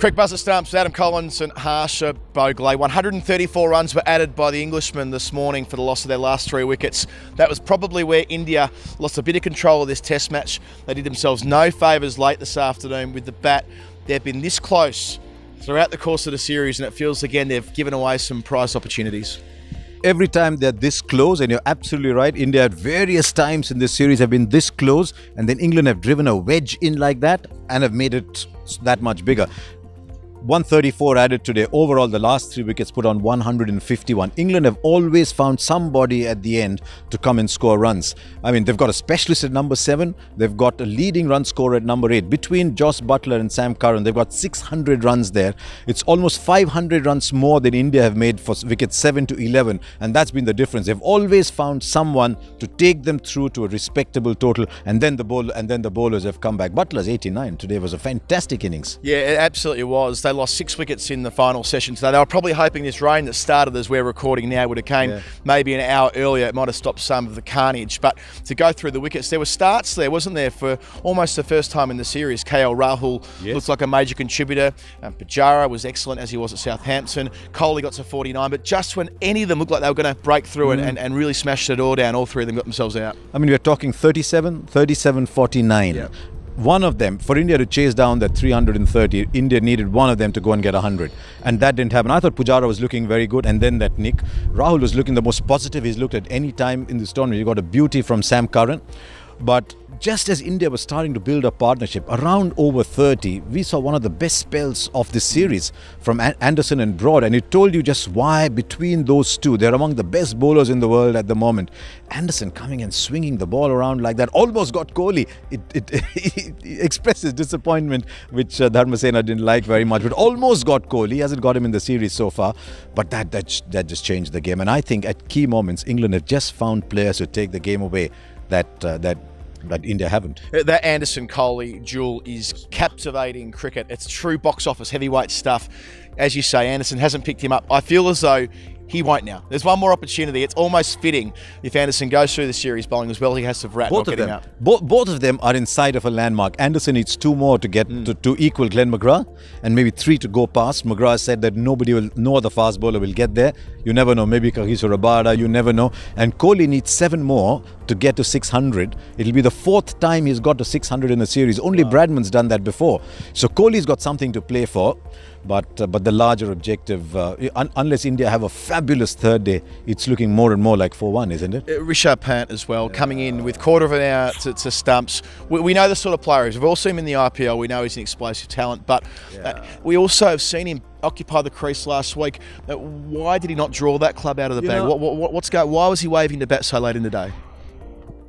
Quick buzzer stumps, Adam Collins and Harsha Bhogle. 134 runs were added by the Englishmen this morning for the loss of their last 3 wickets. That was probably where India lost a bit of control of this test match. They did themselves no favours late this afternoon with the bat. They've been this close throughout the course of the series, and it feels again they've given away some prize opportunities. Every time they're this close, and you're absolutely right, India at various times in this series have been this close, and then England have driven a wedge in like that and have made it that much bigger. 134 added today. Overall, the last 3 wickets put on 151. England have always found somebody at the end to come and score runs. I mean, they've got a specialist at number 7. They've got a leading run scorer at number 8. Between Joss Buttler and Sam Curran, they've got 600 runs there. It's almost 500 runs more than India have made for wickets 7 to 11. And that's been the difference. They've always found someone to take them through to a respectable total. And then the bowlers have come back. Butler's 89 today was a fantastic innings. Yeah, it absolutely was. They lost 6 wickets in the final session today. They were probably hoping this rain that started as we're recording now would have came maybe an hour earlier. It might have stopped some of the carnage. But to go through the wickets, there were starts there, wasn't there, for almost the first time in the series. KL Rahul looks like a major contributor. Pujara was excellent as he was at Southampton. Kohli got to 49. But just when any of them looked like they were going to break through and really smash the door down, all 3 of them got themselves out. I mean, we're talking 37, 37, 49. Yeah. One of them, for India to chase down that 330, India needed one of them to go and get 100. And that didn't happen. I thought Pujara was looking very good, and then that nick. Rahul was looking the most positive he's looked at any time in this tournament. He got a beauty from Sam Curran. But just as India was starting to build a partnership, around over 30, we saw one of the best spells of this series from Anderson and Broad. And it told you just why between those two, they're among the best bowlers in the world at the moment. Anderson coming and swinging the ball around like that, almost got Kohli. It expressed his disappointment, which Dharmasena didn't like very much, but almost got Kohli. He hasn't got him in the series so far, but that just changed the game. And I think at key moments, England have just found players to take the game away that India haven't. That Anderson-Kohli duel is captivating cricket. It's true box office heavyweight stuff. As you say, Anderson hasn't picked him up. I feel as though he won't now. There's one more opportunity. It's almost fitting if Anderson goes through the series bowling as well. He has to Virat not get him out. Both of them are inside of a landmark. Anderson needs 2 more to get to equal Glenn McGrath, and maybe 3 to go past. McGrath said that no other fast bowler will get there. You never know. Maybe Kagiso Rabada. You never know. And Kohli needs 7 more to get to 600. It'll be the 4th time he's got to 600 in a series. Only Bradman's done that before. So Kohli's got something to play for. But the larger objective, unless India have a fabulous 3rd day, it's looking more and more like 4-1, isn't it? Rishabh Pant as well, coming in with quarter of an hour to stumps. We know the sort of player he is. We've all seen him in the IPL. We know he's an explosive talent, but we also have seen him occupy the crease last week. Why did he not draw that club out of the bag? Why was he waving to bat so late in the day?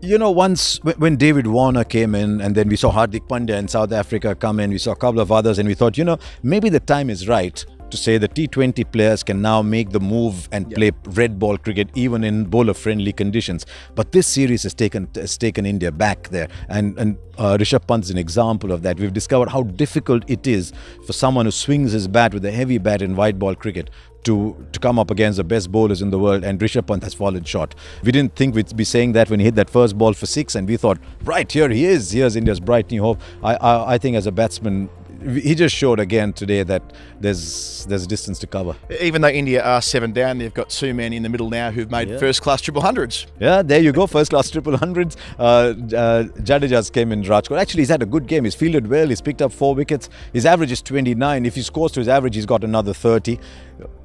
You know, once when David Warner came in, and then we saw Hardik Pandya in South Africa come in, we saw a couple of others, and we thought, maybe the time is right to say the T20 players can now make the move and play red ball cricket even in bowler-friendly conditions. But this series has taken India back there, and Rishabh Pant is an example of that. We've discovered how difficult it is for someone who swings his bat with a heavy bat in white ball cricket to come up against the best bowlers in the world, and Rishabh Pant has fallen short. We didn't think we'd be saying that when he hit that first ball for 6, and we thought, right, here he is. Here's India's bright new hope. I think as a batsman, he just showed again today that there's distance to cover. Even though India are 7 down, they've got 2 men in the middle now who've made first-class triple hundreds. Yeah, there you go, first-class triple hundreds. Jadeja's came in Rajkot. Actually, he's had a good game. He's fielded well. He's picked up 4 wickets. His average is 29. If he scores to his average, he's got another 30.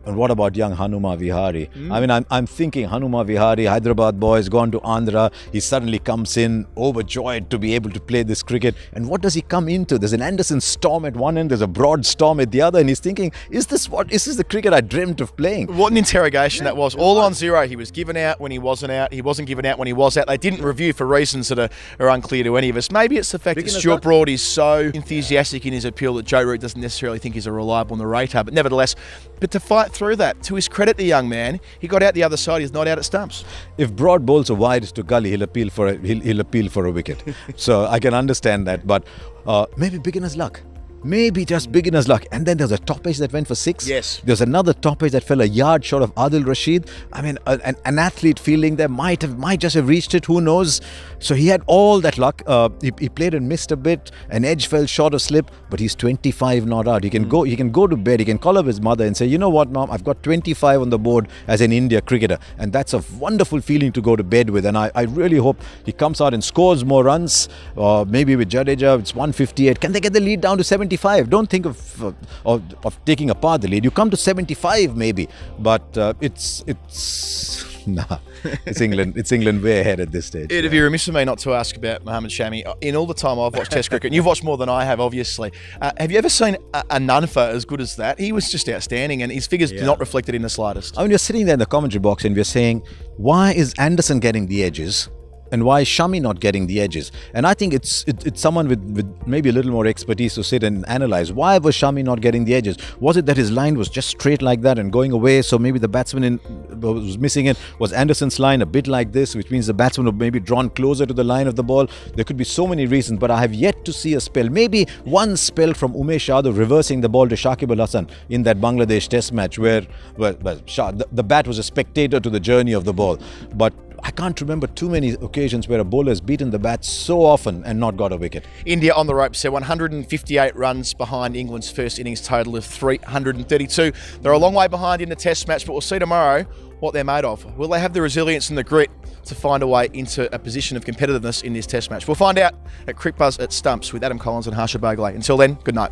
And what about young Hanuma Vihari? I mean, I'm thinking Hanuma Vihari, Hyderabad boy, has gone to Andhra. He suddenly comes in overjoyed to be able to play this cricket. And what does he come into? There's an Anderson storm at one end, there's a Broad storm at the other, and he's thinking, is this the cricket I dreamt of playing? What an interrogation that was. All on 0. He was given out when he wasn't out. He wasn't given out when he was out. They didn't review for reasons that are unclear to any of us. Maybe it's the fact that Stuart Broad is so enthusiastic in his appeal that Joe Root doesn't necessarily think he's a reliable narrator. But nevertheless, to fight through that, to his credit, the young man, he got out the other side. He's not out at stumps. If Broad bowls a wide to gully, he'll appeal for a wicket. So I can understand that, but maybe beginner's luck. maybe just beginner's luck. And then there's a top edge that went for 6. Yes. There's another top edge that fell a yard short of Adil Rashid. I mean, an athlete fielding there might just have reached it. Who knows? So he had all that luck. He played and missed a bit. An edge fell short of slip, but he's 25 not out. He can go. He can go to bed. He can call up his mother and say, you know what, Mom, I've got 25 on the board as an India cricketer, and that's a wonderful feeling to go to bed with. And I really hope he comes out and scores more runs. Maybe with Jadeja, it's 158. Can they get the lead down to 75? Don't think of taking apart the lead. You come to 75 maybe, but it's England. It's England way ahead at this stage. It'd be remiss of me not to ask about Mohammad Shami. In all the time I've watched Test cricket, and you've watched more than I have, obviously. Have you ever seen a Nunfa as good as that? He was just outstanding, and his figures do not reflect it in the slightest. I mean, you're sitting there in the commentary box, and we're saying, why is Anderson getting the edges? And why is Shami not getting the edges? And I think it's someone with maybe a little more expertise to sit and analyze. Why was Shami not getting the edges? Was it that his line was just straight like that and going away, so maybe the batsman was missing it? Was Anderson's line a bit like this, which means the batsman would maybe drawn closer to the line of the ball? There could be so many reasons, but I have yet to see a spell. Maybe one spell from Umesh Yadav reversing the ball to Shakib Al Hasan in that Bangladesh Test match where the bat was a spectator to the journey of the ball. But I can't remember too many occasions where a bowler has beaten the bat so often and not got a wicket. India on the ropes. They're 158 runs behind England's first innings total of 332. They're a long way behind in the Test match, but we'll see tomorrow what they're made of. Will they have the resilience and the grit to find a way into a position of competitiveness in this Test match? We'll find out at Crick Buzz at Stumps with Adam Collins and Harsha Bhogle. Until then, good night.